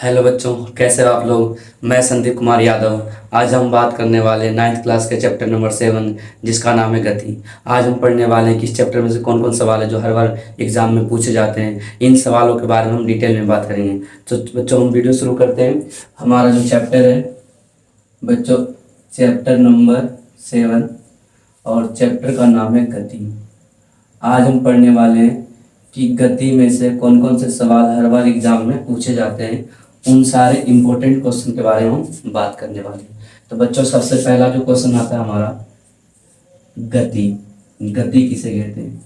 Hello बच्चों, कैसे हो आप लोग। मैं संदीप कुमार यादव। आज हम बात करने वाले हैं 9th क्लास के चैप्टर नंबर 7, जिसका नाम है गति। आज हम पढ़ने वाले हैं कि इस चैप्टर में से कौन कौन सवाल है जो हर बार एग्जाम में पूछे जाते हैं। इन सवालों के बारे में हम डिटेल में बात करेंगे। तो बच्चों, हम वीडियो शुरू करते हैं। हमारा जो चैप्टर है बच्चों, चैप्टर नंबर 7, और चैप्टर का नाम है गति। आज हम पढ़ने वाले हैं कि गति में से कौन कौन से सवाल हर बार एग्जाम में पूछे जाते हैं। उन सारे इंपॉर्टेंट क्वेश्चन के बारे में हम बात करने वाले हैं। तो बच्चों, सबसे पहला जो क्वेश्चन आता है हमारा, गति। गति किसे कहते हैं?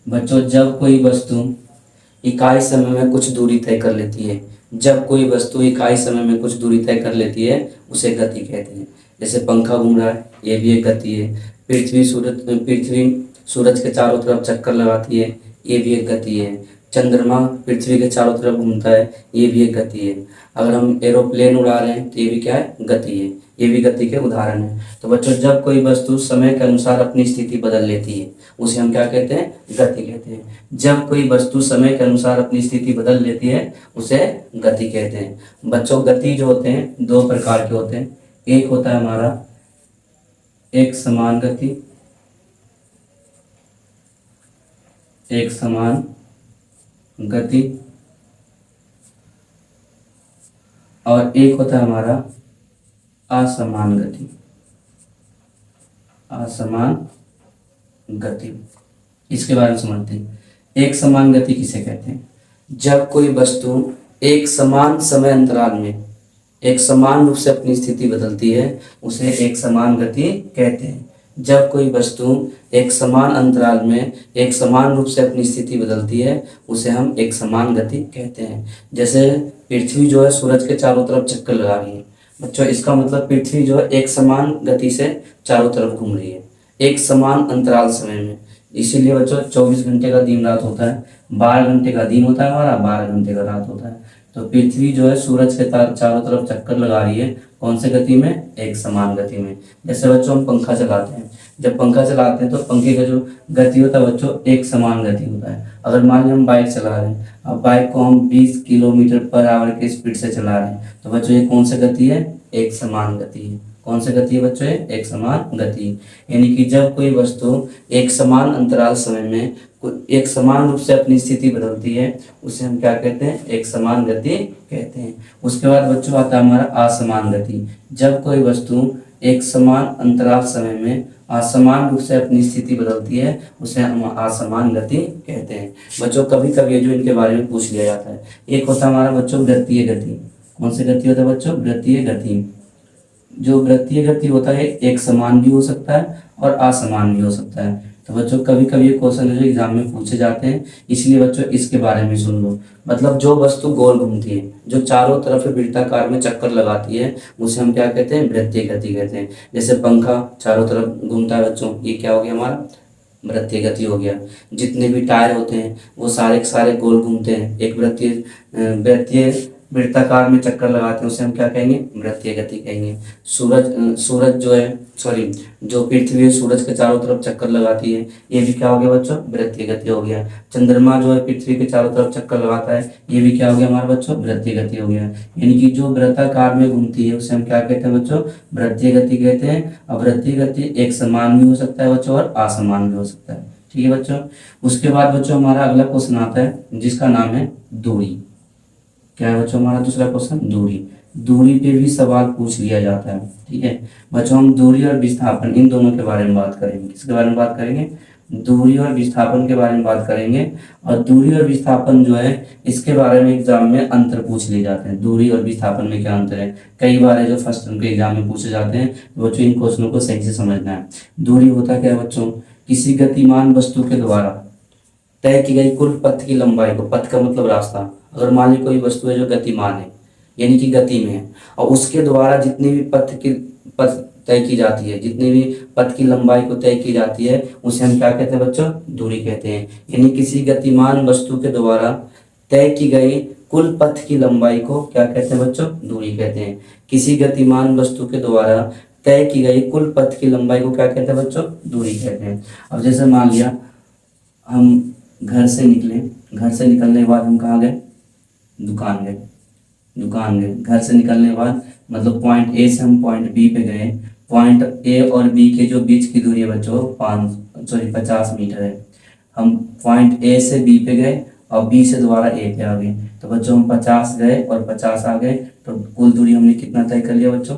बच्चों, जब कोई वस्तु इकाई समय में कुछ दूरी तय कर लेती है, जब कोई वस्तु इकाई समय में कुछ दूरी तय कर लेती है, उसे गति कहते हैं। जैसे पंखा घूम रहा है, ये भी एक गति है। पृथ्वी सूरज के चारों तरफ चक्कर लगाती है, ये भी एक गति है। चंद्रमा पृथ्वी के चारों तरफ घूमता है, ये भी एक गति है। अगर हम एरोप्लेन उड़ा रहे हैं तो ये भी क्या है? गति है। ये भी गति के उदाहरण है। तो बच्चों, जब कोई वस्तु समय के अनुसार अपनी स्थिति बदल लेती है, उसे हम क्या कहते हैं? गति कहते हैं। जब कोई वस्तु समय के अनुसार अपनी स्थिति बदल लेती है, उसे गति कहते हैं। बच्चों, गति जो होते हैं दो प्रकार के होते हैं। एक होता है हमारा एक समान गति, एक समान गति, और एक होता है हमारा असमान गति। असमान गति, इसके बारे में समझते हैं। एक समान गति किसे कहते हैं? जब कोई वस्तु एक समान समय अंतराल में एक समान रूप से अपनी स्थिति बदलती है, उसे एक समान गति कहते हैं। जब कोई वस्तु एक समान अंतराल में एक समान रूप से अपनी स्थिति बदलती है, उसे हम एक समान गति कहते हैं। जैसे पृथ्वी जो है सूरज के चारों तरफ चक्कर लगा रही है। बच्चों, इसका मतलब पृथ्वी जो है एक समान गति से चारों तरफ घूम रही है, एक समान अंतराल समय में। इसीलिए बच्चों 24 घंटे का दिन रात होता है, 12 घंटे का दिन होता है हमारा, 12 घंटे का रात होता है। तो पृथ्वी जो है सूरज के चारों तरफ चक्कर लगा रही है, कौन से गति में? एक समान गति में। जैसे बच्चों, हम पंखा चलाते हैं। जब पंखा चलाते हैं तो पंखे का जो गति होता है बच्चों, एक समान गति होता है। अगर मान लीजिए हम बाइक चला रहे हैं, अब बाइक को हम 20 किलोमीटर पर आवर के स्पीड से चला रहे हैं, तो बच्चों ये कौन सी गति है? एक समान गति है। कौन सी गति है बच्चों? एक समान गति। यानी कि जब कोई वस्तु एक समान अंतराल समय में एक समान रूप से अपनी स्थिति बदलती है, उसे हम क्या कहते हैं? एक समान गति कहते हैं। उसके बाद बच्चों आता है हमारा असमान गति। जब कोई वस्तु एक समान अंतराल समय में असमान रूप से अपनी स्थिति बदलती है, उसे हम असमान गति कहते हैं। बच्चों, कभी कभी जो इनके बारे में पूछ लिया जाता है। एक होता है हमारा बच्चों वृत्तीय गति। कौन सी गति होता है बच्चों? वृत्तीय गति। जो वृत्तीय गति होता है एक समान भी हो सकता है और असमान भी हो सकता है। तो बच्चों, कभी कभी ये क्वेश्चन है जो एग्जाम में पूछे जाते हैं, इसलिए बच्चों इसके बारे में सुन लो। मतलब जो वस्तु गोल घूमती है, जो चारों तरफ वृत्ताकार में चक्कर लगाती है, उसे हम क्या कहते हैं? वृत्तीय गति कहते हैं। जैसे पंखा चारों तरफ घूमता है बच्चों, ये क्या हो गया? हमारा वृत्तीय गति हो गया। जितने भी टायर होते हैं वो सारे के सारे गोल घूमते हैं, एक वृत्तीय वृत्ताकार में चक्कर लगाते हैं, उसे हम क्या कहेंगे? वृत्तीय गति कहेंगे। सूरज जो है, सॉरी, जो पृथ्वी है सूरज के चारों तरफ चक्कर लगाती है, ये भी क्या हो गया बच्चों? वृत्तीय गति हो गया। चंद्रमा जो है पृथ्वी के चारों तरफ चक्कर लगाता है, ये भी क्या हो गया हमारे बच्चों? वृत्तीय गति हो गया। यानी कि जो वृत्ताकार में घूमती है उसे हम क्या कहते हैं बच्चों? वृत्तीय गति कहते हैं। अब वृत्तीय गति एक समान भी हो सकता है बच्चों और असमान भी हो सकता है। ठीक है बच्चों। उसके बाद बच्चों हमारा अगला क्वेश्चन आता है जिसका नाम है दूरी। क्या है बच्चों हमारा दूसरा क्वेश्चन? दूरी। दूरी पे भी सवाल पूछ लिया जाता है। ठीक है बच्चों, हम दूरी और विस्थापन इन दोनों के बारे में बात करेंगे। किसके बारे में बात करेंगे? दूरी और विस्थापन के बारे में बात करेंगे। और दूरी और विस्थापन जो है, इसके बारे में एग्जाम में अंतर पूछ लिए जाते हैं। दूरी और विस्थापन में क्या अंतर है? कई बार है जो फर्स्ट टर्म के एग्जाम में पूछे जाते हैं, तो बच्चों इन क्वेश्चनों को सही से समझना है। दूरी होता क्या है बच्चों? किसी गतिमान वस्तु के द्वारा तय की गई कुल पथ की लंबाई को, पथ का मतलब रास्ता, अगर मान ली कोई वस्तु है जो गतिमान है यानी कि गति में है, और उसके द्वारा जितनी भी पथ तय की जाती है, जितनी भी पथ की लंबाई को तय की जाती है, उसे हम क्या कहते हैं बच्चों? दूरी कहते हैं। यानी किसी गतिमान वस्तु के द्वारा तय की गई कुल पथ की लंबाई को क्या कहते हैं बच्चों? दूरी कहते हैं। किसी गतिमान वस्तु के द्वारा तय की गई कुल पथ की लंबाई को क्या कहते हैं बच्चों? दूरी कहते हैं। अब जैसे मान लिया हम घर से निकले, घर से निकलने के बाद हम कहाँ गए? दुकान गए। दुकान गए, घर से निकलने के बाद मतलब पॉइंट ए से हम पॉइंट बी पे गए। पॉइंट ए और बी के जो बीच की दूरी है बच्चों 50 मीटर है। हम पॉइंट ए से बी पे गए और बी से दोबारा ए पे आ गए, तो बच्चों हम 50 गए और 50 आ गए, तो कुल दूरी हमने कितना तय कर लिया बच्चों?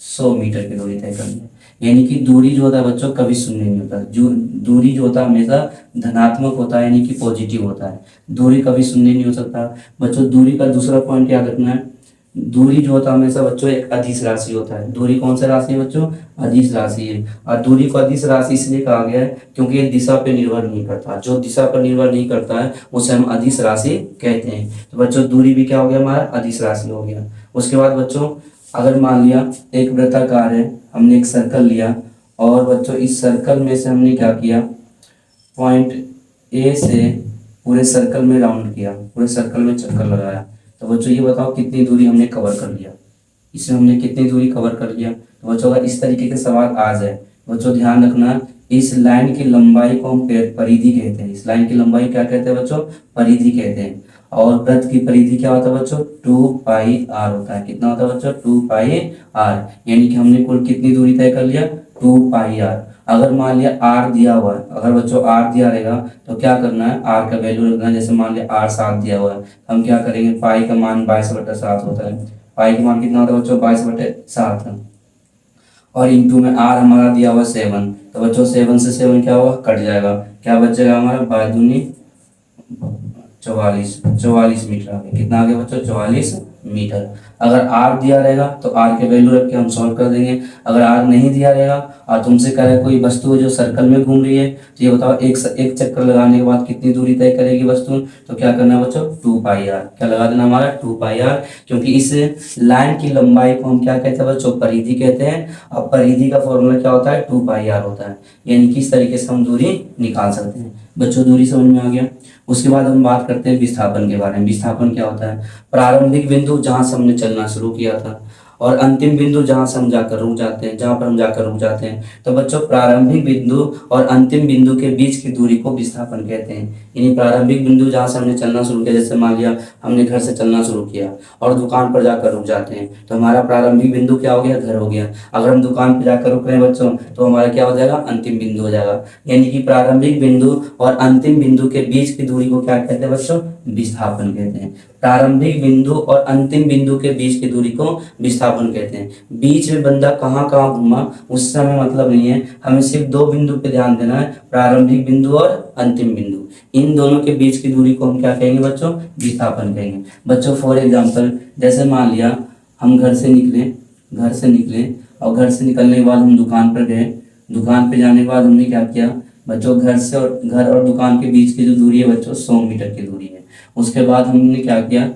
100 मीटर की दूरी तय कर लिया। यानी कि दूरी जो होता है बच्चों कभी शून्य नहीं होता, जो दूरी जो होता है हमेशा धनात्मक होता है, यानी कि पॉजिटिव होता है। दूरी कभी शून्य नहीं हो सकता बच्चों। दूरी का दूसरा पॉइंट याद रखना है, दूरी जो होता है हमेशा बच्चों एक अदिश राशि होता है। दूरी कौन सा राशि है बच्चों? अदिश राशि है। और दूरी को अदिश राशि इसलिए कहा गया है क्योंकि ये दिशा पे निर्भर नहीं करता। जो दिशा पर निर्भर नहीं करता है उसे हम अदिश राशि कहते हैं। तो बच्चों दूरी भी क्या हो गया हमारा? अदिश राशि हो गया। उसके बाद बच्चों अगर मान लिया एक वृत्ताकार है, हमने एक सर्कल लिया और बच्चों इस सर्कल में से हमने क्या किया, पॉइंट ए से पूरे सर्कल में राउंड किया, पूरे सर्कल में चक्कर लगाया, तो बच्चों ये बताओ कितनी दूरी हमने कवर कर लिया? इसमें हमने कितनी दूरी कवर कर लिया? तो बच्चों अगर इस तरीके के सवाल आ जाए, बच्चों ध्यान रखना इस लाइन की लंबाई को हम परिधि कहते हैं। इस लाइन की लंबाई क्या कहते हैं बच्चों? परिधि कहते हैं। और वृत्त की परिधि क्या होता है बच्चों? 2πr होता है। कितना होता है बच्चों? 2πr। यानी कि हमने कुल कितनी दूरी तय कर लिया? 2πr। अगर मान लिया r दिया हुआ है, अगर बच्चों r दिया रहेगा तो क्या करना है? r का वैल्यू रखना है। जैसे मान लिया r 7 दिया हुआ है, हम क्या करेंगे? पाई का मान 22/7 होता है। पाई का मान कितना होता है बच्चों? 22/7। और इंटू में r हमारा दिया हुआ 7, तो बच्चों 7 से 7 क्या होगा? कट जाएगा। क्या बचेगा हमारा? 22×2 44 मीटर आ गया। कितना आ गया बच्चों? 44 मीटर। अगर r दिया रहेगा तो r के वैल्यू रख के हम सॉल्व कर देंगे। अगर r नहीं दिया रहेगा और तुमसे कह रहा है कोई वस्तु जो सर्कल में घूम रही है, तो ये बताओ एक चक्कर लगाने के बाद कितनी दूरी तय करेगी वस्तु? तो क्या करना है बच्चों? 2πr। क्या लगा देना हमारा? 2πr। क्योंकि इस लाइन की लंबाई को हम क्या कहते हैं बच्चों? परिधि कहते हैं। और परिधि का फॉर्मूला क्या होता है? 2πr होता है। यानी कि इस तरीके से हम दूरी निकाल सकते हैं। बच्चों दूरी समझ में आ गया। उसके बाद हम बात करते हैं विस्थापन के बारे में। विस्थापन क्या होता है? प्रारंभिक बिंदु जहां से हमने चलना शुरू किया था और अंतिम बिंदु जहां से हम जाकर रुक जाते हैं, जहां पर हम जाकर रुक जाते हैं, तो बच्चों प्रारंभिक बिंदु और अंतिम बिंदु के बीच की दूरी को विस्थापन कहते हैं। यानी प्रारंभिक बिंदु जहां से हमने चलना शुरू किया, जैसे मान लिया हमने घर से चलना शुरू किया और दुकान पर जाकर रुक जाते हैं, तो हमारा प्रारंभिक बिंदु क्या हो गया? घर हो गया। अगर हम दुकान पर जाकर रुक रहे हैं बच्चों, तो हमारा क्या हो जाएगा? अंतिम बिंदु हो जाएगा। यानी कि प्रारंभिक बिंदु और अंतिम बिंदु के बीच की दूरी को क्या कहते हैं बच्चों? विस्थापन कहते हैं। प्रारंभिक बिंदु और अंतिम बिंदु के बीच की दूरी को विस्थापन कहते हैं। बीच में बंदा कहाँ कहाँ घूमा उससे हमें मतलब नहीं है, हमें सिर्फ दो बिंदु पे ध्यान देना है, प्रारंभिक बिंदु और अंतिम बिंदु। इन दोनों के बीच की दूरी को हम क्या कहेंगे बच्चों? विस्थापन कहेंगे। बच्चों फॉर एग्जाम्पल जैसे मान लिया हम घर से निकले और घर से निकलने के बाद हम दुकान पर गए। दुकान पे जाने के बाद हमने क्या किया बच्चों? घर और दुकान के बीच की जो दूरी है बच्चों 100 मीटर की दूरी है। उसके बाद हमने क्या किया?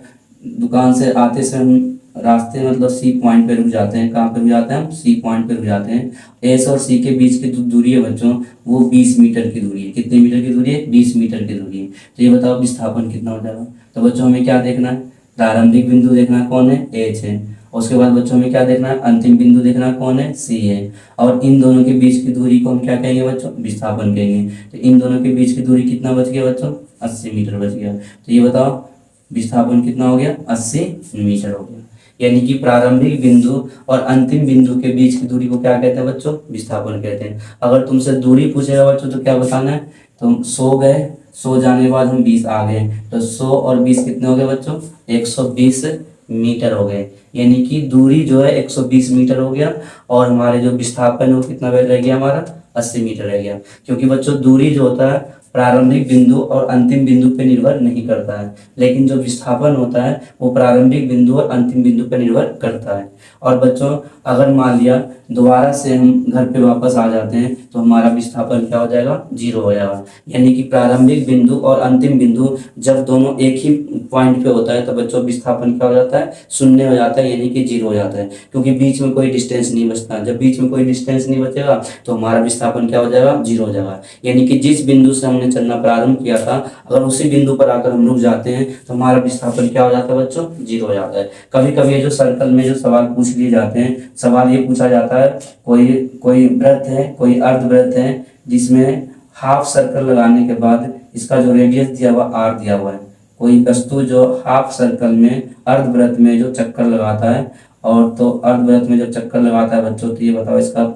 दुकान से आते से हम रास्ते मतलब सी पॉइंट पे रुक जाते हैं। कहाँ पे रुक जाते हैं हम? सी पॉइंट पे रुक जाते हैं। एस और सी के बीच की दूरी है बच्चों वो 20 मीटर की दूरी है। कितने मीटर की दूरी है? 20 मीटर की दूरी है। तो ये बताओ विस्थापन कितना हो जाएगा? तो बच्चों हमें क्या देखना है? प्रारंभिक बिंदु देखना है, कौन है? एच है। उसके बाद बच्चों हमें क्या देखना है? अंतिम बिंदु देखना है, कौन है? सी है। और इन दोनों के बीच की दूरी को हम क्या कहेंगे बच्चों? विस्थापन कहेंगे। तो इन दोनों के बीच की दूरी कितना बच गया बच्चों? 80 मीटर बच गया। तो ये बताओ विस्थापन कितना हो गया? 80 मीटर हो गया। यानी कि प्रारंभिक बिंदु और अंतिम बिंदु के बीच की दूरी को क्या कहते हैं बच्चों? विस्थापन कहते हैं। अगर तुमसे दूरी पूछेगा बच्चों तो क्या बताना है? तो 100 गए, 100 जाने के बाद हम 20 आ गए, तो 100 और 20 कितने हो गए बच्चों? 120 मीटर हो गए। यानी कि दूरी जो है 120 मीटर हो गया और हमारे जो विस्थापन है वो कितना रह गया हमारा? 80 मीटर रह गया। क्योंकि बच्चों दूरी जो होता है प्रारंभिक बिंदु और अंतिम बिंदु पे निर्भर नहीं करता है, लेकिन जो विस्थापन होता है वो प्रारंभिक बिंदु और अंतिम बिंदु पे निर्भर करता है। और बच्चों अगर मान लिया दोबारा से हम घर पे वापस आ जाते हैं तो हमारा विस्थापन क्या हो जाएगा? 0 हो जाएगा। यानी कि प्रारंभिक बिंदु और अंतिम बिंदु जब दोनों एक ही पॉइंट पे होता है तो बच्चों विस्थापन क्या हो जाता है? 0 हो जाता है, यानी कि 0 हो जाता है। क्योंकि बीच में कोई डिस्टेंस नहीं बचता। जब बीच में कोई डिस्टेंस नहीं बचेगा तो हमारा विस्थापन क्या हो जाएगा? 0 हो जाएगा। यानी कि जिस बिंदु से हमने चलना प्रारंभ किया था अगर उसी बिंदु पर आकर हम रुक जाते हैं तो हमारा विस्थापन क्या हो जाता है बच्चों? 0 हो जाता है। कभी कभी जो सर्कल में जो सवाल पूछ लिए जाते हैं, सवाल ये पूछा जाता है कोई वृत्त है, कोई अर्धवृत्त है जिसमें हाफ सर्कल लगाने के बाद इसका जो रेडियस दिया हुआ r दिया हुआ है, कोई वस्तु जो हाफ सर्कल में अर्धवृत्त में जो चक्कर लगाता है, और तो अर्धवृत्त में जब चक्कर लगाता है बच्चों, तो ये बताओ इसका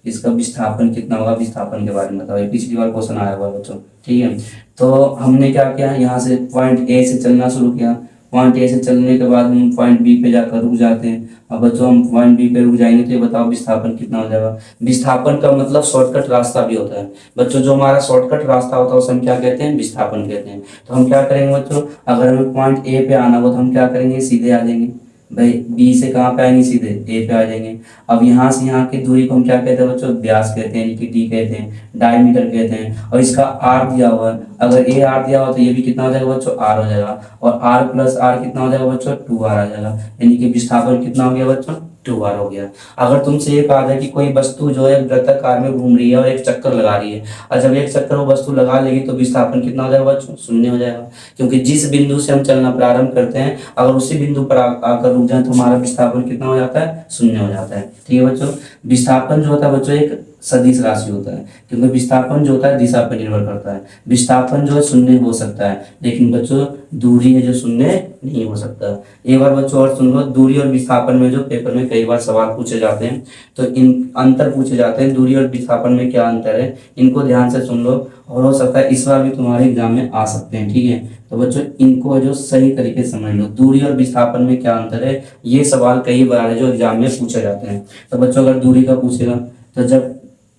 इसका विस्थापन कितना होगा, विस्थापन के बारे में बताओ। ये पिछली बार क्वेश्चन आया हुआ है बच्चों, ठीक है। तो हमने क्या किया, यहाँ से पॉइंट ए से चलना शुरू किया। पॉइंट ए से चलने के बाद हम पॉइंट बी पे जाकर रुक जाते हैं। अब बच्चों हम पॉइंट बी पे रुक जाएंगे तो ये बताओ विस्थापन कितना हो जाएगा। विस्थापन का मतलब शॉर्टकट रास्ता भी होता है बच्चों। जो हमारा शॉर्टकट रास्ता होता है उसे हम क्या कहते हैं, विस्थापन कहते हैं। तो हम क्या करेंगे बच्चों, अगर हमें पॉइंट ए पे आना हो तो हम क्या करेंगे, सीधे आ जाएंगे भाई। बी से कहाँ पे आएंगे, सीधे ए पे आ जाएंगे। अब यहाँ से यहाँ की दूरी को हम क्या कहते हैं बच्चों, व्यास कहते हैं, यानी कि डी कहते हैं, डायमीटर कहते हैं। और इसका आर दिया हुआ है, अगर ए आर दिया हुआ तो ये भी कितना हो जाएगा बच्चों, आर हो जाएगा। और आर प्लस आर कितना हो जाएगा बच्चों, 2r आ जाएगा। यानी कि विस्थापन कितना हो गया बच्चों, 2r हो गया। अगर तुमसे ये कहा जाए कि कोई वस्तु जो है वृत्ताकार में घूम रही है और एक चक्कर लगा रही है, और जब एक चक्कर वो वस्तु लगा लेगी तो विस्थापन कितना हो जाएगा बच्चों, 0 हो जाएगा। क्योंकि जिस बिंदु से हम चलना प्रारंभ करते हैं, अगर उसी बिंदु पर आकर रुक जाए तो हमारा विस्थापन कितना हो जाता है, 0 हो जाता है। ठीक है बच्चों। विस्थापन जो होता है बच्चों एक सदिश राशि होता है, क्योंकि विस्थापन जो होता है दिशा पर निर्भर करता है। विस्थापन जो है शून्य हो सकता है, लेकिन बच्चों दूरी है जो शून्य नहीं हो सकता। एक बार बच्चों और सुन लो, दूरी और विस्थापन में जो पेपर में कई बार सवाल पूछे जाते हैं, तो इन अंतर पूछे जाते हैं, दूरी और विस्थापन में क्या अंतर है, इनको ध्यान से सुन लो। और हो सकता है इस बार भी तुम्हारे एग्जाम में आ सकते हैं, ठीक है। तो बच्चों इनको जो सही तरीके से समझ लो, दूरी और विस्थापन में क्या अंतर है, ये सवाल कई बार है जो एग्जाम में पूछे जाते हैं। तो बच्चों अगर दूरी का पूछेगा, तो जब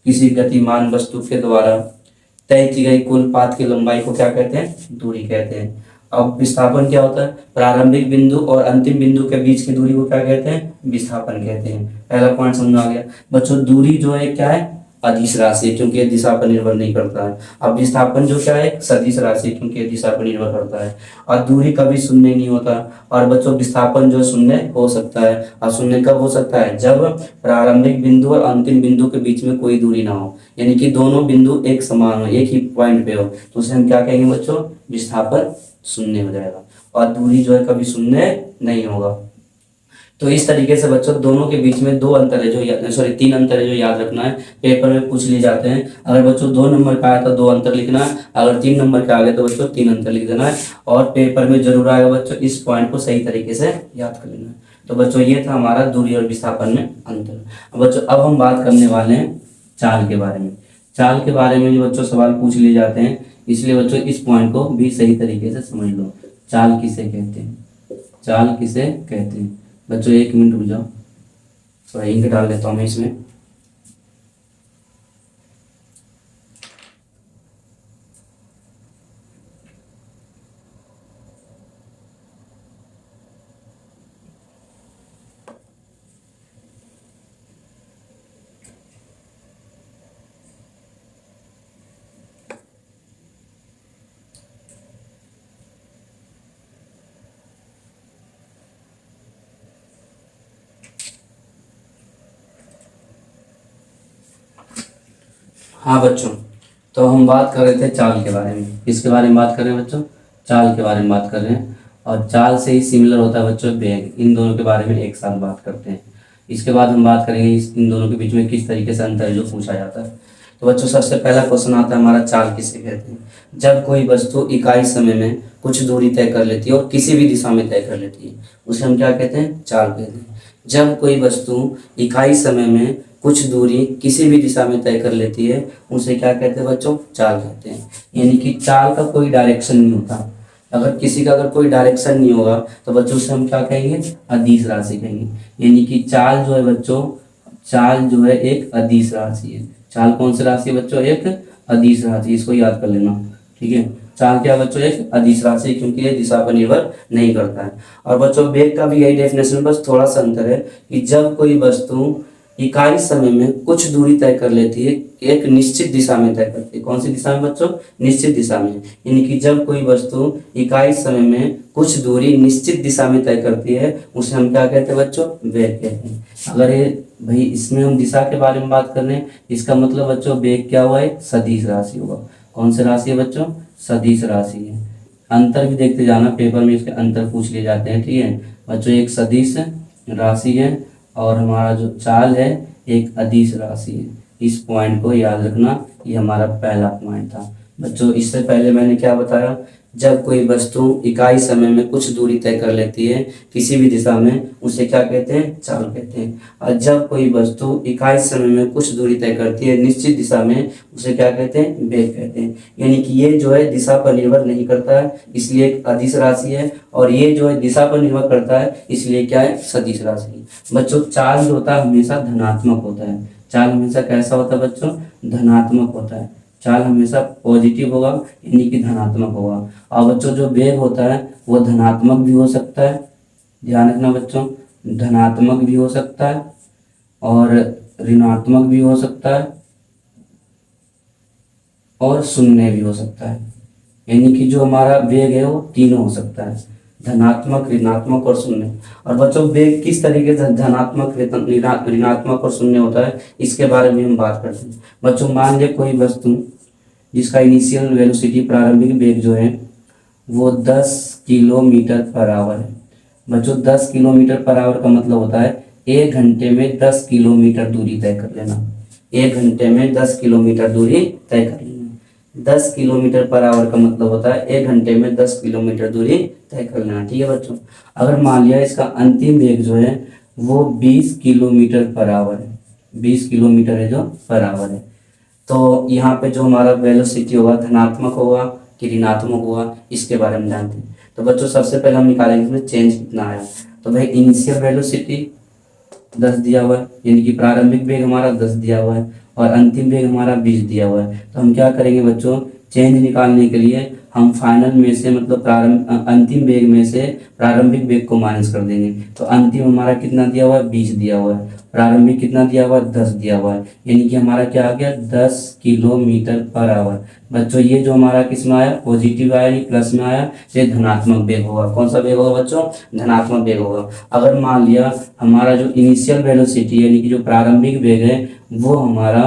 किसी गतिमान वस्तु के द्वारा तय की गई कुल पाथ की लंबाई को क्या कहते हैं, दूरी कहते हैं। अब विस्थापन क्या होता है, प्रारंभिक बिंदु और अंतिम बिंदु के बीच की दूरी को क्या कहते हैं, विस्थापन कहते हैं। पहला पॉइंट समझ आ गया बच्चों। दूरी जो है क्या है, अदिश राशि है, क्योंकि ये दिशा पर निर्भर नहीं करता है। अब विस्थापन जो क्या है, सदिश राशि है, क्योंकि ये दिशा पर निर्भर करता है। और दूरी कभी शून्य नहीं होता। और बच्चों विस्थापन जो शून्य हो सकता है, और शून्य कब हो सकता है, जब प्रारंभिक बिंदु और अंतिम बिंदु के बीच में कोई दूरी ना हो, यानी कि दोनों बिंदु एक समान हो, एक ही पॉइंट पे हो, तो उसे हम क्या कहेंगे बच्चों, विस्थापन शून्य हो जाएगा। और दूरी जो है कभी शून्य नहीं होगा। तो इस तरीके से बच्चों दोनों के बीच में दो अंतर है जो 3 अंतर है जो याद रखना है, पेपर में पूछ लिए जाते हैं। अगर बच्चों 2 नंबर का आया तो 2 अंतर लिखना है, अगर 3 नंबर का आ गया तो बच्चों 3 अंतर लिख देना है। और पेपर में जरूर आएगा बच्चों, इस पॉइंट को सही तरीके से याद कर लेना है। तो बच्चों ये था हमारा दूरी और विस्थापन में अंतर। बच्चों अब हम बात करने वाले हैं चाल के बारे में। चाल के बारे में जो बच्चों सवाल पूछ लिए जाते हैं, इसलिए बच्चों इस पॉइंट को भी सही तरीके से समझ लो। चाल किसे कहते हैं, चाल किसे कहते हैं बच्चों, 1 मिनट रुक जाओ, थोड़ा इंक डाल देता हूँ मैं इसमें। हाँ बच्चों, तो हम बात कर रहे थे चाल के बारे में। किसके बारे में बात कर रहे हैं बच्चों, चाल के बारे में बात कर रहे हैं। और चाल से ही सिमिलर होता है बच्चों वेग। इन दोनों के बारे में एक साथ बात करते हैं। इसके बाद हम बात करेंगे इन दोनों के बीच में किस तरीके से अंतर है जो पूछा जाता है। तो बच्चों सबसे पहला क्वेश्चन आता है हमारा, चाल किसे कहते हैं। जब कोई वस्तु इकाई समय में कुछ दूरी तय कर लेती है और किसी भी दिशा में तय कर लेती है, उसे हम क्या कहते हैं, चाल कहते हैं। जब कोई वस्तु इकाई समय में कुछ दूरी किसी भी दिशा में तय कर लेती है, उसे क्या कहते हैं बच्चों, चाल कहते हैं। यानी कि चाल का कोई डायरेक्शन नहीं होता। अगर किसी का अगर कोई डायरेक्शन नहीं होगा तो बच्चों उसे हम क्या कहेंगे, अदिश राशि कहेंगे। यानी कि चाल जो है बच्चों, चाल जो है एक अदिश राशि है। चाल कौन सी राशि है बच्चों, एक अदिश राशि, इसको याद कर लेना, ठीक है। चाल क्या बच्चों, एक अदिश राशि, क्योंकि ये दिशा पर निर्भर नहीं करता है। और बच्चों वेग का भी यही डेफिनेशन, बस थोड़ा सा अंतर है कि जब कोई वस्तु इकाई समय में कुछ दूरी तय कर लेती है, एक निश्चित दिशा में तय करती है। कौन सी दिशा में बच्चों, निश्चित दिशा में। यानी कि जब कोई वस्तु इकाई समय में कुछ दूरी निश्चित दिशा में तय करती है, उसे हम क्या कहते हैं बच्चों, वेग कहते हैं। अगर ये भाई इसमें हम दिशा के बारे में बात कर रहे हैं, इसका मतलब बच्चों वेग क्या हुआ है, सदिश राशि होगा। कौन सी राशि है बच्चों, सदिश राशि है। अंतर भी देखते जाना, पेपर में इसके अंतर पूछ लिए जाते हैं, ठीक है बच्चों। एक सदिश राशि है और हमारा जो चाल है एक अदिश राशि है। इस पॉइंट को याद रखना, ये हमारा पहला पॉइंट था बच्चों। इससे पहले मैंने क्या बताया जब कोई वस्तु इकाई समय में कुछ दूरी तय कर लेती है किसी भी दिशा में, उसे क्या कहते हैं? चाल कहते हैं। और जब कोई वस्तु इकाई समय में कुछ दूरी तय करती है निश्चित दिशा में, उसे क्या कहते हैं? वेग कहते हैं। यानी कि ये जो है दिशा पर निर्भर नहीं करता है, इसलिए एक अदिश राशि है, और ये जो है दिशा पर निर्भर करता है, इसलिए क्या है? सदिश राशि। बच्चों चाल जो होता है हमेशा धनात्मक होता है। चाल हमेशा कैसा होता है बच्चों? धनात्मक होता है। चाल हमेशा पॉजिटिव होगा, यानी कि धनात्मक होगा। और बच्चों जो वेग होता है वो धनात्मक भी हो सकता है, ध्यान रखना बच्चों, धनात्मक भी हो सकता है और ऋणात्मक भी हो सकता है और शून्य भी हो सकता है। यानी कि जो हमारा वेग है वो तीनों हो सकता है, धनात्मक, ऋणात्मक और शून्य। और बच्चों वेग किस तरीके से धनात्मक, ऋणात्मक और शून्य होता है, इसके बारे में हम बात करते हैं। बच्चों मान लिया कोई वस्तु जिसका इनिशियल वेलोसिटी, प्रारंभिक वेग जो है वो 10 किलोमीटर पर आवर है। बच्चों 10 किलोमीटर पर आवर का मतलब होता है 1 घंटे में 10 किलोमीटर दूरी तय कर लेना। 1 घंटे में 10 किलोमीटर दूरी तय कर लेना। 10 किलोमीटर पर आवर का मतलब होता है 1 घंटे में 10 किलोमीटर दूरी तय कर लेना। ठीक है बच्चों। अगर मान लिया इसका अंतिम वेग जो है वो 20 किलोमीटर पर आवर है, 20 किलोमीटर है जो पर आवर है, तो यहाँ पे जो हमारा वेलोसिटी होगा धनात्मक होगा कि ऋणात्मक होगा, इसके बारे में जानते हैं। तो बच्चों सबसे पहले हम निकालेंगे इसमें चेंज कितना आया। तो भाई इनिशियल वेलोसिटी 10 दिया हुआ है, यानी कि प्रारंभिक वेग हमारा 10 दिया हुआ है और अंतिम वेग हमारा 20 दिया हुआ है। तो हम क्या करेंगे बच्चों, चेंज निकालने के लिए हम फाइनल में से मतलब अंतिम वेग में से प्रारंभिक वेग को माइनस कर देंगे। तो अंतिम हमारा कितना दिया हुआ है? 20 दिया हुआ है। प्रारंभिक कितना दिया हुआ है? 10 दिया हुआ है। यानी कि हमारा क्या आ गया? 10 किलोमीटर पर आवर। बच्चों ये जो हमारा किस में आया? पॉजिटिव आया, यानी प्लस में आया, ये धनात्मक वेग होगा। कौन सा वेग होगा बच्चों? धनात्मक वेग होगा। अगर मान लिया हमारा जो इनिशियल वेलोसिटी यानी कि जो प्रारंभिक वेग है वो हमारा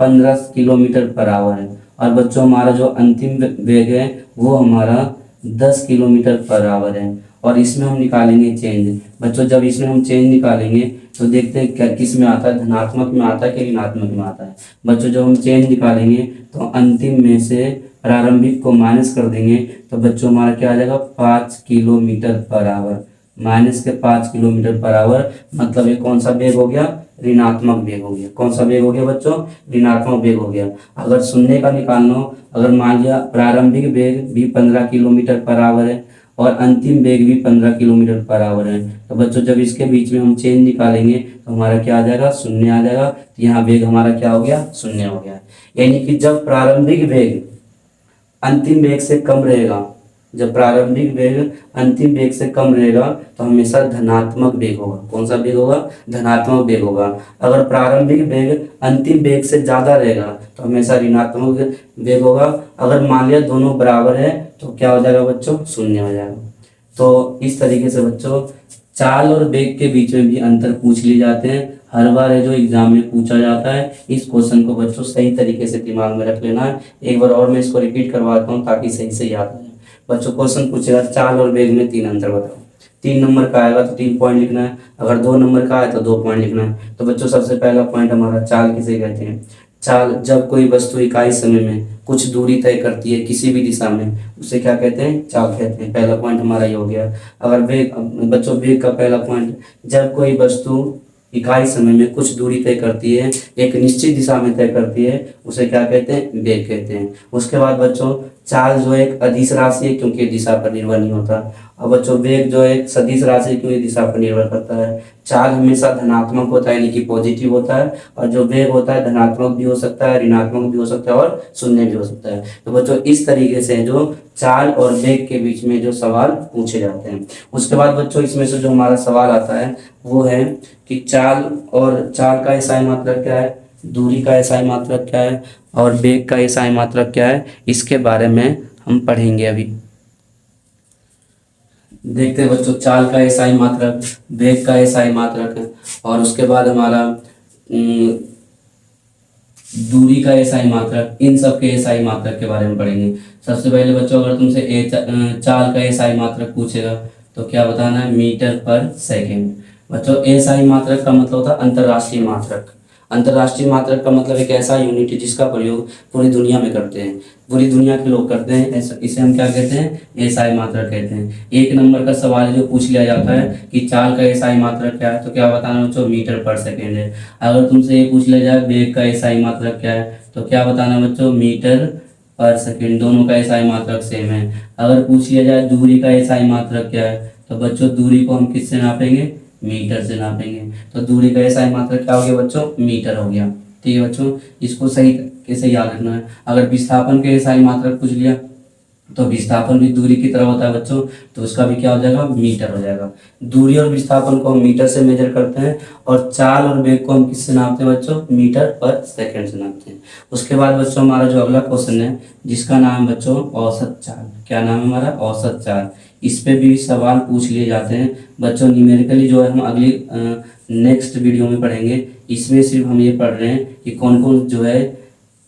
15 किलोमीटर पर आवर है, और बच्चों हमारा जो अंतिम वेग है वो हमारा 10 किलोमीटर पर आवर है, और इसमें हम निकालेंगे चेंज। बच्चों जब इसमें हम चेंज निकालेंगे तो देखते हैं क्या किस में आता है, धनात्मक में आता है कि ऋणात्मक में आता है। बच्चों जब हम चेंज निकालेंगे तो अंतिम में से प्रारंभिक को माइनस कर देंगे, तो बच्चों हमारा क्या आ जाएगा? 5 किलोमीटर पर आवर। माइनस के 5 किलोमीटर पर आवर, मतलब ये कौन सा वेग हो गया? ऋणात्मक वेग हो गया। कौन सा वेग हो गया बच्चों? ऋणात्मक वेग हो गया। अगर शून्य का निकालना हो, अगर मान लिया प्रारंभिक वेग भी 15 किलोमीटर पर आवर है और अंतिम वेग भी 15 किलोमीटर पर आवर है, तो बच्चों जब इसके बीच में हम चेंज निकालेंगे तो हमारा क्या आ जाएगा? शून्य आ जाएगा। तो यहाँ वेग हमारा क्या हो गया? शून्य हो गया। यानी कि जब प्रारंभिक वेग अंतिम वेग से कम रहेगा, जब प्रारंभिक वेग अंतिम वेग से कम रहेगा तो हमेशा धनात्मक वेग होगा। कौन सा वेग होगा? धनात्मक वेग होगा। अगर प्रारंभिक वेग अंतिम वेग से ज़्यादा रहेगा तो हमेशा ऋणात्मक वेग होगा। अगर मान लिया दोनों बराबर है तो क्या हो जाएगा बच्चों? शून्य हो जाएगा। तो इस तरीके से बच्चों चाल और वेग के बीच में भी अंतर पूछ लिए जाते हैं। हर बार है जो एग्जाम में पूछा जाता है। इस क्वेश्चन को बच्चों सही तरीके से दिमाग में रख लेना है। एक बार और मैं इसको रिपीट करवाता हूँ ताकि सही से याद आ जाए। बच्चों क्वेश्चन पूछेगा चाल और वेग में 3 अंतर बताओ। 3 नंबर का आएगा तो 3 पॉइंट लिखना है, अगर 2 नंबर का आए तो 2 पॉइंट लिखना है। तो बच्चों सबसे पहला पॉइंट हमारा चाल किसे कहते हैं? चाल जब कोई वस्तु इकाई समय में कुछ दूरी तय करती है किसी भी दिशा में, उसे क्या कहते हैं? चाल कहते हैं। पहला पॉइंट हमारा ये हो गया। अगर वेग, बच्चों वेग का पहला पॉइंट, जब कोई वस्तु इकाई समय में कुछ दूरी तय करती है, एक निश्चित दिशा में तय करती है, उसे क्या कहते हैं? वेग कहते हैं। उसके बाद बच्चों चाल जो एक अदिश राशि है क्योंकि दिशा पर निर्भर नहीं होता, और बच्चों वेग जो एक सदिश राशि है क्योंकि दिशा पर निर्भर करता है। चाल हमेशा धनात्मक होता है यानी कि पॉजिटिव होता है, और जो वेग होता है धनात्मक भी हो सकता है, ऋणात्मक भी हो सकता है और शून्य भी हो सकता है। तो बच्चों इस तरीके से जो चाल और वेग के बीच में जो सवाल पूछे जाते हैं। उसके बाद बच्चों इसमें से जो हमारा सवाल आता है वो है कि चाल का एसआई मात्रक क्या है, दूरी का एसआई मात्रक क्या है और वेग का एसआई मात्रक क्या है, इसके बारे में हम पढ़ेंगे अभी। देखते हैं बच्चों चाल का एसआई मात्रक, वेग का एसआई मात्रक और उसके बाद हमारा दूरी का एसआई मात्रक, इन सब के एसआई मात्रक के बारे में पढ़ेंगे। सबसे पहले बच्चों अगर तुमसे चाल का एसआई मात्रक पूछेगा तो क्या बताना है? मीटर पर सेकेंड। बच्चों एसआई मात्रक का मतलब होता है अंतर्राष्ट्रीय मात्रक। अंतर्राष्ट्रीय मात्रक का मतलब एक ऐसा यूनिट है जिसका प्रयोग पूरी दुनिया में करते हैं, पूरी दुनिया के लोग करते हैं, इसे हम क्या कहते हैं, एसआई मात्रक कहते हैं। एक नंबर का सवाल जो पूछ लिया जाता है कि चाल का एसआई मात्रक क्या है, तो क्या बताना बच्चों, मीटर पर सेकेंड है। अगर तुमसे ये पूछ लिया जाए वेग का एसआई मात्रक क्या है, तो क्या बताना बच्चों, मीटर पर सेकेंड। दोनों का एसआई मात्रक सेम है। अगर पूछ लिया जाए दूरी का एसआई मात्रक क्या है, तो बच्चों दूरी को हम किससे नापेंगे, मीटर से नापेंगे। तो दूरी का एसआई मात्रक क्या हो गया बच्चों, मीटर हो गया। ठीक है बच्चों, इसको सही कैसे याद रखना है। अगर विस्थापन के एसआई मात्रक पूछ लिया, तो विस्थापन भी दूरी की तरह होता है बच्चों, तो उसका भी क्या हो जाएगा, मीटर हो जाएगा। दूरी और विस्थापन को हम मीटर से मेजर करते हैं, और चाल और वेग को हम किससे नापते हैं बच्चों, मीटर पर सेकंड से नापते हैं। उसके बाद बच्चों हमारा जो अगला क्वेश्चन है, जिसका नाम है बच्चों औसत चाल। क्या नाम है हमारा, औसत चाल। इस पे भी सवाल पूछ लिए जाते हैं बच्चों। न्यूमेरिकली जो है हम अगली नेक्स्ट वीडियो में पढ़ेंगे। इसमें सिर्फ हम ये पढ़ रहे हैं कि कौन कौन जो है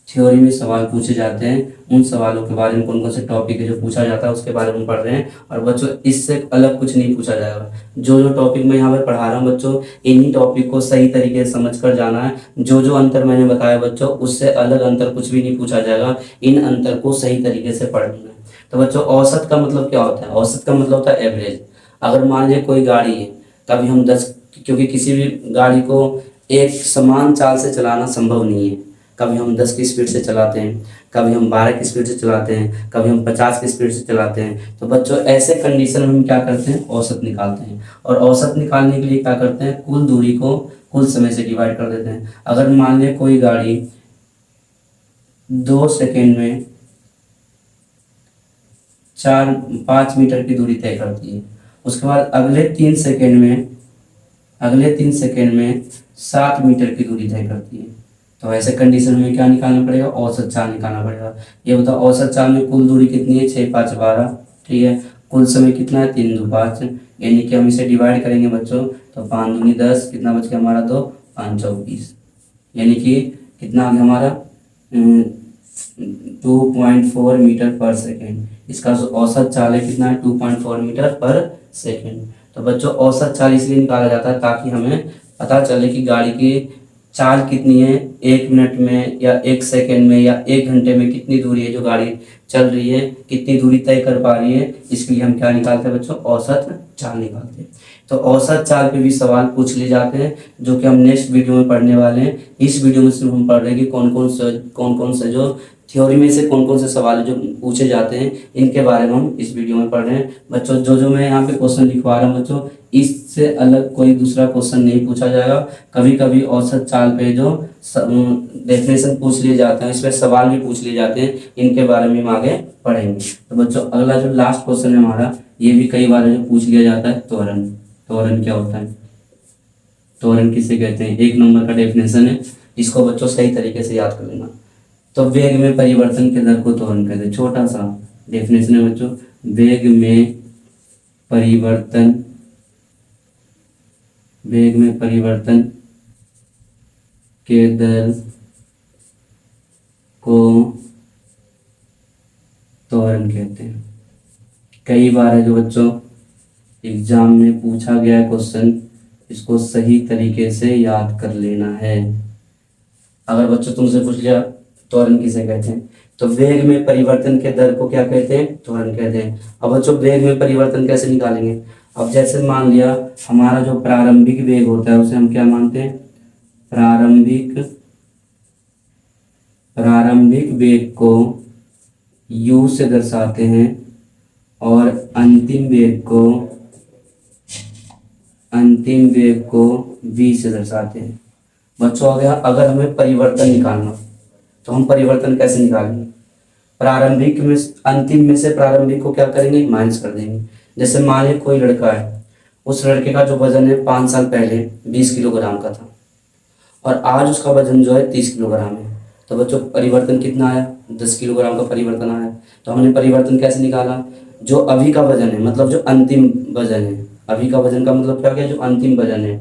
थ्योरी में सवाल पूछे जाते हैं, उन सवालों के बारे में, कौन कौन से टॉपिक है जो पूछा जाता है उसके बारे में पढ़ रहे हैं। और बच्चों इससे अलग कुछ नहीं पूछा जाएगा। जो जो टॉपिक मैं यहाँ पर पढ़ा रहा हूँ बच्चों, इन्हीं टॉपिक को सही तरीके से समझ कर जाना है। जो जो अंतर मैंने बताया बच्चों, उससे अलग अंतर कुछ भी नहीं पूछा जाएगा। इन अंतर को सही तरीके से पढ़ना है। तो बच्चों औसत का मतलब क्या होता है, औसत का मतलब होता है एवरेज। अगर मान लीजिए कोई गाड़ी है, कभी हम 10, क्योंकि किसी भी गाड़ी को एक समान चाल से चलाना संभव नहीं है। कभी हम 10 की स्पीड से चलाते हैं, कभी हम 12 की स्पीड से चलाते हैं, कभी हम 50 की स्पीड से चलाते हैं। तो बच्चों ऐसे कंडीशन में हम क्या करते हैं, औसत निकालते हैं। और औसत निकालने के लिए क्या करते हैं, कुल दूरी को कुल समय से डिवाइड कर देते हैं। अगर मान लें कोई गाड़ी 2 सेकेंड में 5 मीटर की दूरी तय करती है, उसके बाद अगले 3 सेकेंड में 7 मीटर की दूरी तय करती है, तो ऐसे कंडीशन में क्या निकालना पड़ेगा, औसत चाल निकालना पड़ेगा। ये बताओ औसत चाल में कुल दूरी कितनी है, 6 5 12, ठीक है। कुल समय कितना है, 3 2 5, यानी कि हम इसे डिवाइड करेंगे बच्चों, तो 5 दूनी 10, कितना बच गया हमारा, 2 5 24, यानी कि कितना आ गया हमारा 2.4 मीटर पर सेकेंड। इसका औसत चाल है कितना है, 2.4 मीटर पर सेकेंड। तो बच्चों औसत चाल इसलिए निकाला जाता है ताकि हमें पता चले कि गाड़ी की चाल कितनी है, 1 मिनट में या 1 सेकेंड में या 1 घंटे में कितनी दूरी है जो गाड़ी चल रही है, कितनी दूरी तय कर पा रही है। इसके लिए हम क्या निकालते हैं बच्चों, औसत चाल निकालते हैं। तो औसत चाल पे भी सवाल पूछ लिए जाते हैं, जो कि हम नेक्स्ट वीडियो में पढ़ने वाले हैं। इस वीडियो में सिर्फ हम पढ़ रहे हैं कि कौन कौन से जो थ्योरी में से कौन कौन से सवाल जो पूछे जाते हैं, इनके बारे में हम इस वीडियो में पढ़ रहे हैं बच्चों। जो जो मैं यहाँ पे क्वेश्चन लिखवा रहा हूँ बच्चों, इससे अलग कोई दूसरा क्वेश्चन नहीं पूछा जाएगा। कभी कभी औसत चाल पे जो डेफिनेशन पूछ लिए जाते हैं, इसमें सवाल भी पूछ लिए जाते हैं, इनके बारे में हम आगे पढ़ेंगे। तो बच्चों अगला जो लास्ट क्वेश्चन है हमारा, ये भी कई बार जो पूछ लिया जाता है, त्वरण। त्वरण क्या होता है, त्वरण किसे कहते हैं, 1 नंबर का डेफिनेशन है, इसको बच्चों सही तरीके से याद कर लेना। तो वेग में परिवर्तन के दर को त्वरण कहते हैं। छोटा सा डेफिनेशन है बच्चों, वेग में परिवर्तन के दर को त्वरण कहते हैं। कई बार है जो बच्चों एग्जाम में पूछा गया क्वेश्चन, इसको सही तरीके से याद कर लेना है। अगर बच्चों तुमसे पूछ लिया त्वरण किसे कहते हैं, तो वेग में परिवर्तन के दर को क्या कहते हैं, त्वरण कहते हैं। अब बच्चों वेग में परिवर्तन कैसे निकालेंगे, अब जैसे मान लिया हमारा जो प्रारंभिक वेग होता है उसे हम क्या मानते हैं, प्रारंभिक वेग को u से दर्शाते हैं, और अंतिम वेग को v से दर्शाते हैं। बच्चों अगर हमें परिवर्तन निकालना, तो हम परिवर्तन कैसे निकालेंगे, प्रारंभिक में अंतिम में से प्रारंभिक को क्या करेंगे, माइनस कर देंगे। जैसे मान लीजिए कोई लड़का है, उस लड़के का जो वजन है 5 साल पहले 20 किलोग्राम का था, और आज उसका वजन जो है 30 किलोग्राम है। तो बच्चों परिवर्तन कितना आया, 10 किलोग्राम का परिवर्तन आया। तो हमने परिवर्तन कैसे निकाला, जो अभी का वजन है, मतलब जो अंतिम वजन है, अभी का वजन का मतलब क्या, जो अंतिम वजन है,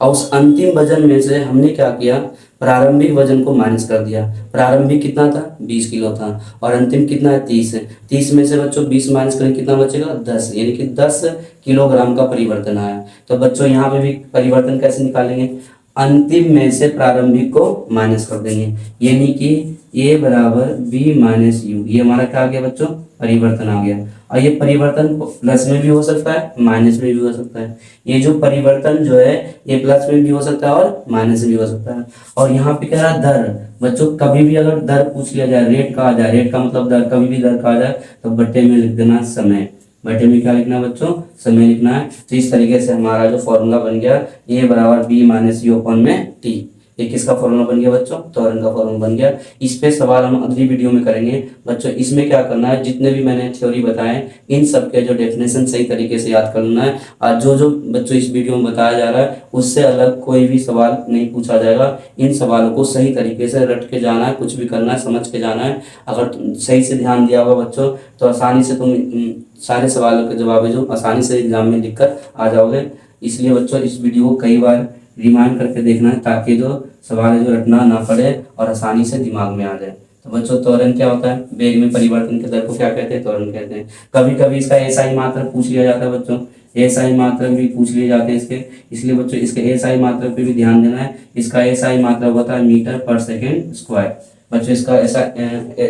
और उस अंतिम वजन में से हमने क्या किया, प्रारंभिक वजन को माइनस कर दिया। प्रारंभिक कितना था, 20 किलो था, और अंतिम कितना है, 30 है। 30 में से बच्चों 20 माइनस करें कितना बचेगा, 10, यानी कि 10 किलोग्राम का परिवर्तन आया। तो बच्चों यहाँ पे भी परिवर्तन कैसे निकालेंगे, अंतिम में से प्रारंभिक को माइनस कर देंगे, यानी कि a बराबर b माइनस यू, ये हमारा क्या आ गया बच्चों, परिवर्तन आ गया। और ये परिवर्तन प्लस में भी हो सकता है, माइनस में भी हो सकता है। ये जो परिवर्तन जो है ये प्लस में भी हो सकता है और माइनस में भी हो सकता है। और यहाँ पे कह रहा है दर, बच्चों कभी भी अगर दर पूछ लिया जाए, रेट कहा जाए, रेट का मतलब दर, कभी भी दर कहा जाए तो बट्टे में लिख देना समय। बटे में क्या लिखना है बच्चों, समय लिखना है। तो इस तरीके से हमारा जो फॉर्मूला बन गया ए बराबर बी माइनस यू अपॉन में टी, ये किसका फॉर्मूला बन गया बच्चों, त्वरण का फॉर्मूला बन गया। इस पे सवाल हम अगली वीडियो में करेंगे बच्चों। इसमें क्या करना है, जितने भी मैंने थ्योरी बताए इन सब के जो डेफिनेशन सही तरीके से याद करना है। और जो जो बच्चों इस वीडियो में बताया जा रहा है उससे अलग कोई भी सवाल नहीं पूछा जाएगा। इन सवालों को सही तरीके से रट के जाना है, कुछ भी करना है समझ के जाना है। अगर सही से ध्यान दिया होगा बच्चों तो आसानी से तुम सारे सवालों के जवाब है जो आसानी से एग्जाम में लिखकर आ जाओगे। इसलिए बच्चों इस वीडियो को कई बार रिमाइंड करके देखना है ताकि जो सवाल है जो रटना ना पड़े और आसानी से दिमाग में आ जाए। तो बच्चों त्वरण क्या होता है, वेग में परिवर्तन के दर को क्या कहते हैं, त्वरण कहते हैं। कभी कभी इसका एसआई मात्रक पूछ लिया जाता है बच्चों, एसआई मात्रक भी पूछ लिए जाते हैं इसके, इसलिए बच्चों इसके एसआई मात्रक पे भी ध्यान देना है। इसका एसआई मात्रक होता है मीटर पर सेकेंड स्क्वायर। बच्चों इसका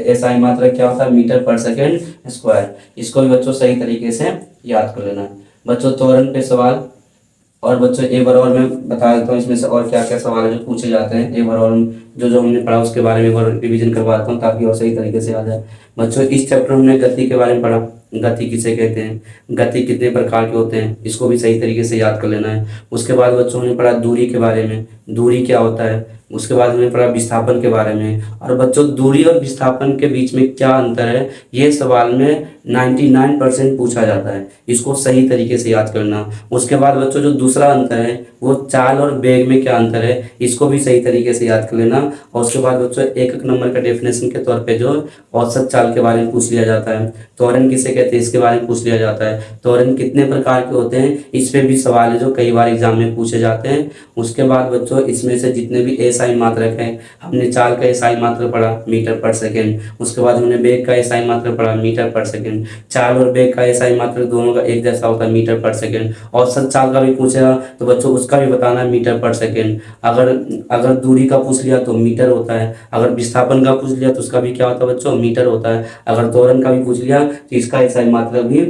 एसआई मात्रक क्या होता है, मीटर पर सेकेंड स्क्वायर। इसको भी बच्चों सही तरीके से याद कर लेना है। बच्चों त्वरण पे सवाल और बच्चों ए बराबर मैं बता देता हूँ इसमें से और क्या क्या सवाल है जो पूछे जाते हैं। ए बराबर जो जो हमने पढ़ा उसके बारे में एक बार रिवीजन करवा देता हूँ ताकि और सही तरीके से आ जाए। बच्चों इस चैप्टर में हमने गति के बारे में पढ़ा, गति किसे कहते हैं, गति कितने प्रकार के होते हैं, इसको भी सही तरीके से याद कर लेना है। उसके बाद बच्चों ने पढ़ा दूरी के बारे में, दूरी क्या होता है। उसके बाद हमने पढ़ा विस्थापन के बारे में। और बच्चों दूरी और विस्थापन के बीच में क्या अंतर है ये सवाल में 99% पूछा जाता है, इसको सही तरीके से याद करना। उसके बाद बच्चों जो दूसरा अंतर है वो चाल और वेग में क्या अंतर है, इसको भी सही तरीके से याद कर लेना। और उसके बाद बच्चों एक एक नंबर का डेफिनेशन के तौर पे जो औसत चाल के बारे में पूछ लिया जाता है, त्वरण किसे कहते हैं इसके बारे में पूछ लिया जाता है, त्वरण कितने प्रकार के होते हैं इस पे भी सवाल है जो कई बार एग्जाम में पूछे जाते हैं। उसके बाद बच्चों इसमें से जितने भी एसआई मात्रक है, हमने चाल का एसआई मात्रक पढ़ा मीटर पर सेकेंड, उसके बाद हमने वेग का एसआई मात्रक पढ़ा मीटर पर सेकेंड, चाल और वेग का एसआई मात्रक दोनों का एक जैसा होता है मीटर पर सेकेंड। औसत चाल का भी पूछेगा तो बच्चों उसका भी बताना है मीटर पर सेकेंड। अगर दूरी का पूछ लिया तो मीटर होता है, अगर विस्थापन का पूछ लिया तो उसका भी क्या होता है बच्चों, मीटर होता है। अगर त्वरण का भी पूछ लिया तो इसका एसआई मात्रक भी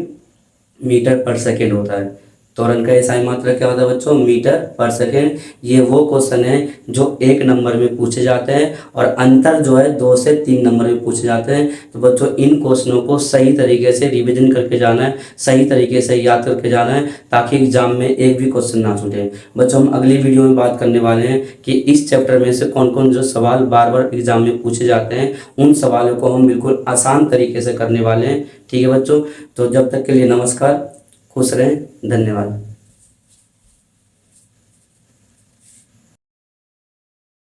मीटर पर सेकेंड होता है। त्वरण का एसआई मात्रक क्या होता है बच्चों, मीटर पर सेकेंड। ये वो क्वेश्चन है जो 1 नंबर में पूछे जाते हैं और अंतर जो है 2 से 3 नंबर में पूछे जाते हैं। तो बच्चों इन क्वेश्चनों को सही तरीके से रिवीजन करके जाना है, सही तरीके से याद करके जाना है ताकि एग्जाम में एक भी क्वेश्चन ना छूटे। बच्चों हम अगली वीडियो में बात करने वाले हैं कि इस चैप्टर में से कौन कौन जो सवाल बार बार एग्जाम में पूछे जाते हैं उन सवालों को हम बिल्कुल आसान तरीके से करने वाले हैं। ठीक है बच्चों, तो जब तक के लिए नमस्कार, खुश रहें, धन्यवाद।